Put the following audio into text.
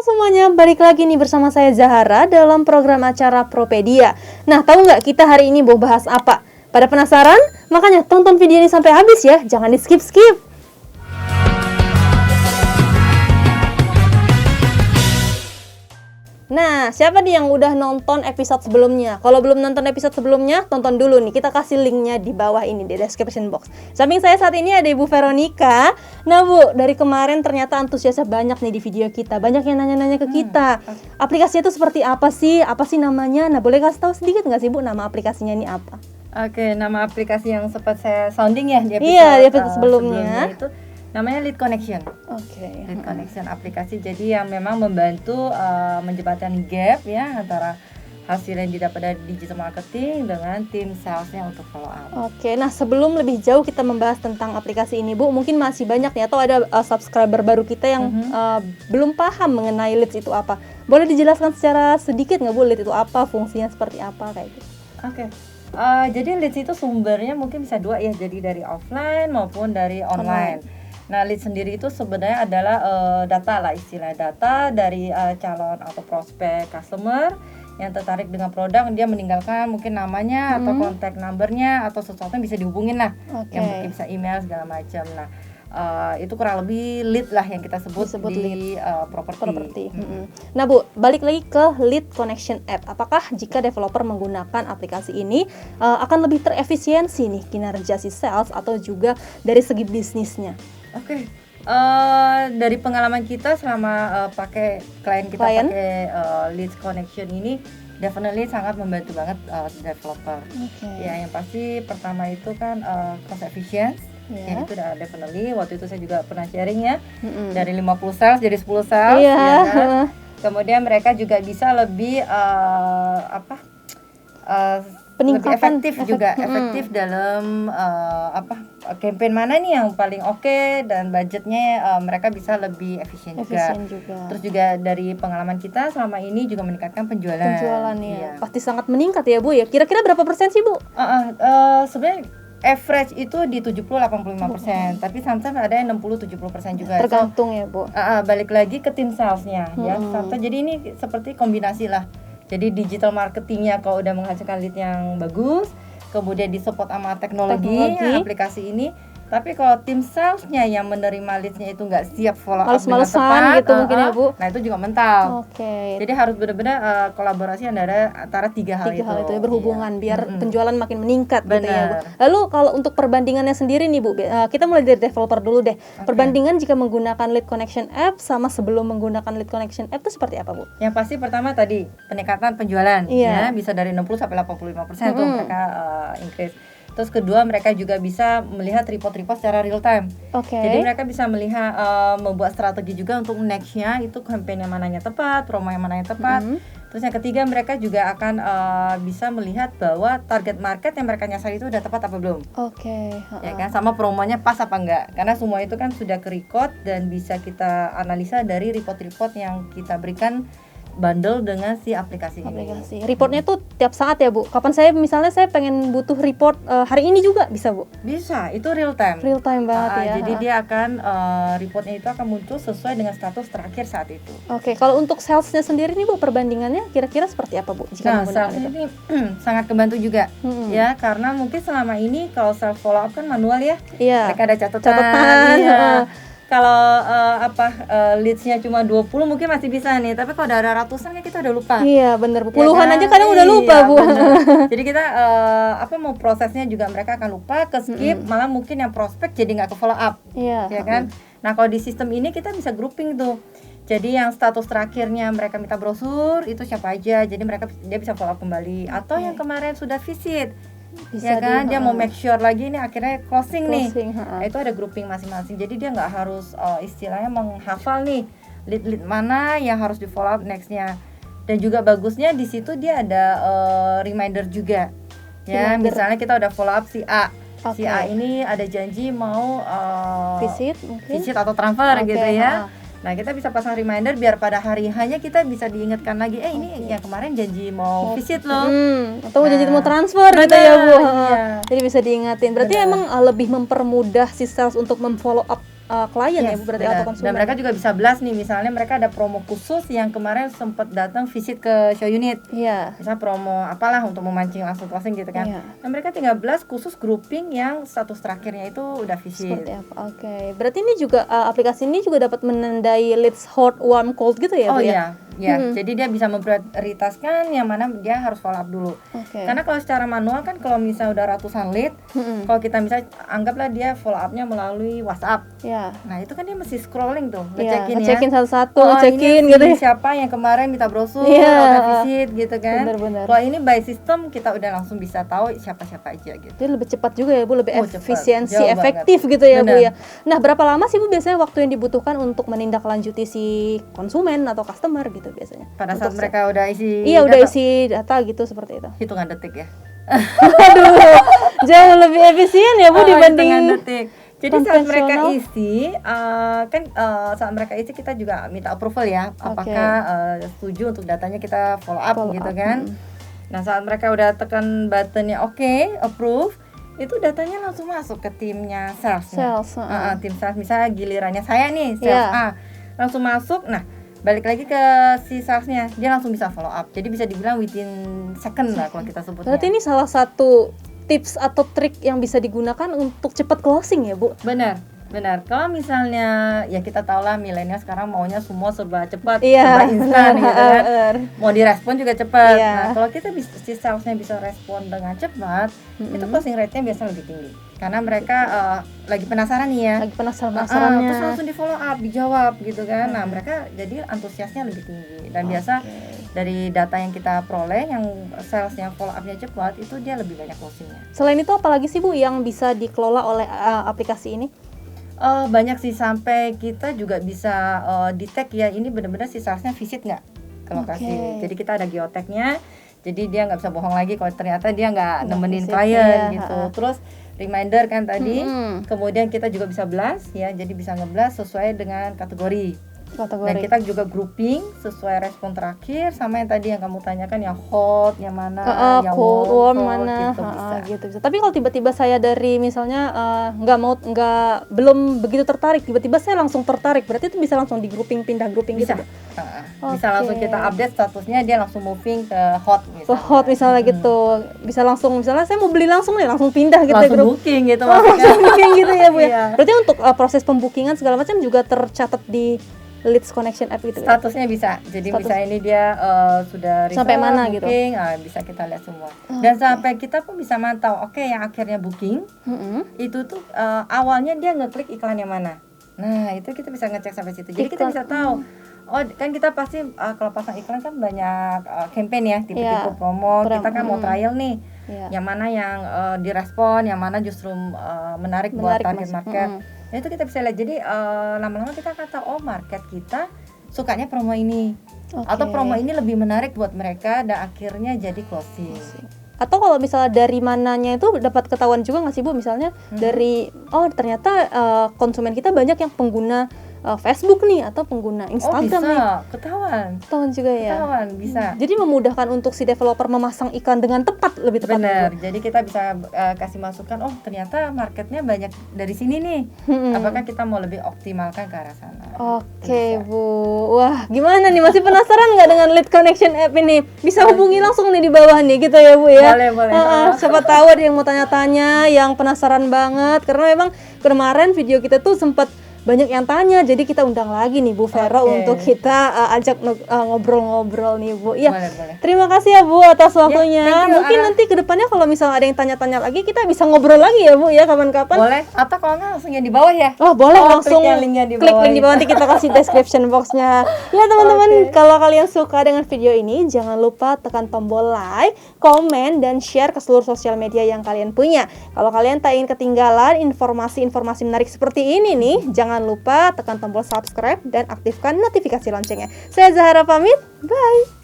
Semuanya, balik lagi nih bersama saya Zahara dalam program acara Propedia. Nah, tahu nggak kita hari ini mau bahas apa? Pada penasaran? Makanya tonton video ini sampai habis ya, jangan di skip-skip. Nah, siapa nih yang udah nonton episode sebelumnya? Kalau belum nonton episode sebelumnya, tonton dulu nih. Kita kasih linknya di bawah ini, di description box. Samping saya saat ini ada Ibu Veronica. Nah Bu, dari kemarin ternyata antusiasnya banyak nih di video kita. Banyak yang nanya-nanya ke kita. Aplikasinya itu seperti apa sih? Apa sih namanya? Nah, boleh kasih tahu sedikit nggak sih Bu, nama aplikasinya ini apa? Oke, nama aplikasi yang sempat saya sounding ya di episode, di episode sebelumnya itu namanya Lead Connection. Oke. Lead Connection aplikasi jadi yang memang membantu menjembatani gap ya antara hasil yang didapat dari digital marketing dengan tim salesnya untuk follow up. Oke, nah sebelum lebih jauh kita membahas tentang aplikasi ini Bu, mungkin masih banyak nih atau ada subscriber baru kita yang belum paham mengenai leads itu apa. Boleh dijelaskan secara sedikit nggak Bu, leads itu apa, fungsinya seperti apa kayak gitu? Oke. Jadi leads itu sumbernya mungkin bisa dua ya, jadi dari offline maupun dari online. Nah, lead sendiri itu sebenarnya adalah data lah, istilah data dari calon atau prospek customer yang tertarik dengan produk, dia meninggalkan mungkin namanya atau kontak numbernya atau sesuatu yang bisa dihubungin lah, yang mungkin bisa email segala macam. Nah, itu kurang lebih lead lah yang kita sebut di properti. Nah Bu, balik lagi ke Lead Connection App. Apakah jika developer menggunakan aplikasi ini akan lebih terefisiensi nih kinerja si sales atau juga dari segi bisnisnya? Oke. Dari pengalaman kita selama pakai klien pakai Lead Connection ini, definitely sangat membantu banget developer. Ya, yang pasti pertama itu kan cost efficient. Ya, itu udah definitely. Waktu itu saya juga pernah sharing ya, dari 50 sales jadi 10 sales. Ya kan? Kemudian mereka juga bisa lebih lebih efektif dalam campaign mana nih yang paling oke, dan budgetnya mereka bisa lebih efisien juga. Terus juga dari pengalaman kita selama ini juga meningkatkan penjualan ya. Pasti sangat meningkat ya Bu ya. Kira-kira berapa persen sih Bu? Sebenarnya average itu di 70-85%, tapi sometimes ada yang 60-70% juga. Tergantung ya Bu. Balik lagi ke tim salesnya ya. Jadi ini seperti kombinasi lah. Jadi digital marketingnya kalau udah menghasilkan lead yang bagus, kemudian disupport sama teknologi. Aplikasi ini. Tapi kalau tim salesnya yang menerima leadsnya itu nggak siap follow up dengan tepat, gitu mungkin ya Bu. Nah itu juga mental. Jadi harus benar-benar kolaborasi antara tiga hal itu ya, berhubungan biar penjualan makin meningkat gitu ya Bu. Lalu kalau untuk perbandingannya sendiri nih Bu, kita mulai dari developer dulu deh. Perbandingan jika menggunakan Lead Connection App sama sebelum menggunakan Lead Connection App itu seperti apa Bu? Yang pasti pertama tadi peningkatan penjualan ya, bisa dari 60 sampai 85% tuh mereka increase. Terus kedua, mereka juga bisa melihat report-report secara real time. Jadi mereka bisa melihat membuat strategi juga untuk next-nya itu campaign yang mananya tepat, promo yang mananya tepat. Terus yang ketiga, mereka juga akan bisa melihat bahwa target market yang mereka nyasar itu udah tepat apa belum. Ya kan, sama promonya pas apa enggak. Karena semua itu kan sudah ke-record dan bisa kita analisa dari report-report yang kita berikan bundle dengan si aplikasi ini. Reportnya tuh tiap saat ya Bu. Kapan saya pengen butuh report hari ini juga bisa Bu? Bisa, itu real time. Real time banget ya. Jadi dia akan reportnya itu akan muncul sesuai dengan status terakhir saat itu. Kalau untuk salesnya sendiri nih Bu, perbandingannya kira-kira seperti apa Bu? Sales ini sangat kebantu juga ya, karena mungkin selama ini kalau self follow up kan manual ya. Mereka ada catatan. Kalau leads-nya cuma 20 mungkin masih bisa nih, tapi kalau ada ratusan kan kita udah lupa. Iya benar, puluhan aja kadang udah lupa Bu. Jadi kita mau prosesnya juga mereka akan lupa, ke skip, malah mungkin yang prospek jadi nggak ke follow up. Ya kan? Nah kalau di sistem ini kita bisa grouping tuh. Jadi yang status terakhirnya mereka minta brosur itu siapa aja, jadi dia bisa follow up kembali. Atau yang kemarin sudah visit, bisa ya kan, dia mau make sure lagi ini akhirnya closing nih. Nah, itu ada grouping masing-masing. Jadi dia nggak harus istilahnya menghafal nih lead mana yang harus di follow up nextnya. Dan juga bagusnya di situ dia ada reminder juga. Ya, misalnya kita udah follow up si A. Si A ini ada janji mau visit atau transfer gitu ya. Nah, kita bisa pasang reminder biar pada hari hanya kita bisa diingatkan lagi, ini yang kemarin janji mau visit loh. Atau janji mau transfer gitu ya Bu. Jadi bisa diingatin. Berarti emang lebih mempermudah si sales untuk memfollow up klien ya Bu, berarti atau konsumen. Dan mereka juga bisa blast nih, misalnya mereka ada promo khusus yang kemarin sempat datang visit ke show unit. Misal promo apalah untuk memancing langsung closing gitu kan. Dan mereka tinggal blast khusus grouping yang status terakhirnya itu udah visit. Seperti apa? Oke. Berarti ini juga aplikasi ini juga dapat menandai leads hot, warm, cold gitu ya Bu ya? Ya, jadi dia bisa memprioritaskan yang mana dia harus follow up dulu. Karena kalau secara manual kan kalau misalnya udah ratusan lead, kalau kita bisa anggaplah dia follow up-nya melalui WhatsApp. Nah, itu kan dia mesti scrolling tuh, ngecekin satu-satu, ngecekin gitu ya. Siapa yang kemarin minta brosur, udah visit gitu kan. Kalau ini by system kita udah langsung bisa tahu siapa-siapa aja gitu. Jadi lebih cepat juga ya Bu, lebih efisiensi, efektif gitu ya Bu ya. Nah, berapa lama sih Bu biasanya waktu yang dibutuhkan untuk menindaklanjuti si konsumen atau customer gitu biasanya? Pada saat mereka udah isi udah isi data gitu, seperti itu. Hitungan detik ya. Aduh, jauh lebih efisien ya Bu dibanding hitungan detik. Jadi saat mereka isi, saat mereka isi kita juga minta approval ya, apakah setuju untuk datanya kita follow up gitu kan. Nah, saat mereka udah tekan buttonnya approve, itu datanya langsung masuk ke timnya sales. Tim sales, misalnya gilirannya saya nih, sales A, langsung masuk. Nah, balik lagi ke si salesnya, dia langsung bisa follow up. Jadi bisa dibilang within second lah kalau kita sebutnya. Berarti ini salah satu tips atau trik yang bisa digunakan untuk cepat closing ya Bu? Benar. Kalau misalnya ya kita tahu lah milenial sekarang maunya semua serba cepat, serba instan gitu kan. Mau direspon juga cepat. Nah, kalau kita si salesnya bisa respon dengan cepat, itu closing rate-nya biasanya lebih tinggi. Karena mereka lagi penasaran nih ya. Lagi penasarannya. Terus langsung di follow up, dijawab gitu kan. Nah, mereka jadi antusiasnya lebih tinggi. Dan biasa dari data yang kita peroleh, yang sales yang follow up-nya cepat, itu dia lebih banyak closing-nya. Selain itu apalagi sih Bu yang bisa dikelola oleh aplikasi ini? Banyak sih, sampai kita juga bisa detect ya ini benar-benar si salesnya visit nggak ke lokasi. Jadi kita ada geotag-nya, jadi dia nggak bisa bohong lagi kalau ternyata dia nggak nemenin klien gitu. Terus reminder kan tadi, kemudian kita juga bisa blast ya, jadi bisa ngeblast sesuai dengan kategori. Dan kita juga grouping sesuai respon terakhir sama yang tadi yang kamu tanyakan, yang hot, yang mana, yang cold, warm mana, gitu bisa. Tapi kalau tiba-tiba saya dari misalnya belum begitu tertarik, tiba-tiba saya langsung tertarik, berarti itu bisa langsung di grouping, pindah grouping bisa. Gitu. Bisa langsung kita update statusnya, dia langsung moving ke hot misalnya. Ke hot misalnya gitu. Bisa langsung, misalnya saya mau beli langsung nih, langsung pindah gitu. Langsung booking gitu langsung booking gitu ya Bu ya. Berarti untuk proses pembookingan segala macam juga tercatat di Leads Connection App gitu. Statusnya bisa. Jadi misalnya ini dia sudah sampai mana booking, gitu. Bisa kita lihat semua. Dan sampai kita pun bisa mantau, yang akhirnya booking, itu tuh awalnya dia ngeklik iklan yang mana. Nah, itu kita bisa ngecek sampai situ. Jadi kita bisa tahu. Kan kita pasti kalau pasang iklan kan banyak campaign ya, tipe-tipe promo. Kita kan mau trial nih. Yang mana yang direspon, yang mana justru menarik buat target market. Nah, itu kita bisa lihat. Jadi lama-lama kita akan tahu market kita sukanya promo ini. Atau promo ini lebih menarik buat mereka dan akhirnya jadi closing. Atau kalau misalnya dari mananya itu dapat ketahuan juga nggak sih Bu, misalnya dari ternyata konsumen kita banyak yang pengguna Facebook nih atau pengguna Instagram nih. Ketahuan juga ya. Ketahuan, bisa. Jadi memudahkan untuk si developer memasang iklan dengan tepat, lebih tepat. Benar. Jadi kita bisa kasih masukan, ternyata marketnya banyak dari sini nih. Apakah kita mau lebih optimalkan ke arah sana? Oke, Bu. Wah, gimana nih? Masih penasaran nggak dengan Lead Connection App ini? Bisa hubungi langsung nih di bawah nih gitu ya Bu ya. Boleh. Siapa tahu ada yang mau tanya-tanya, yang penasaran banget, karena memang kemarin video kita tuh sempat banyak yang tanya, jadi kita undang lagi nih Bu Vero untuk kita ajak ngobrol-ngobrol nih Bu. Boleh. Terima kasih ya Bu atas waktunya. Mungkin nanti kedepannya kalau misalnya ada yang tanya-tanya lagi, kita bisa ngobrol lagi ya Bu ya, kapan-kapan. Boleh. Atau kalau nggak langsung yang di bawah ya. Boleh langsung klik link di bawah, nanti kita kasih description box-nya. Ya teman-teman, kalau kalian suka dengan video ini, jangan lupa tekan tombol like, komen, dan share ke seluruh sosial media yang kalian punya. Kalau kalian tak ingin ketinggalan informasi-informasi menarik seperti ini nih, jangan lupa tekan tombol subscribe dan aktifkan notifikasi loncengnya. Saya Zahara pamit, bye!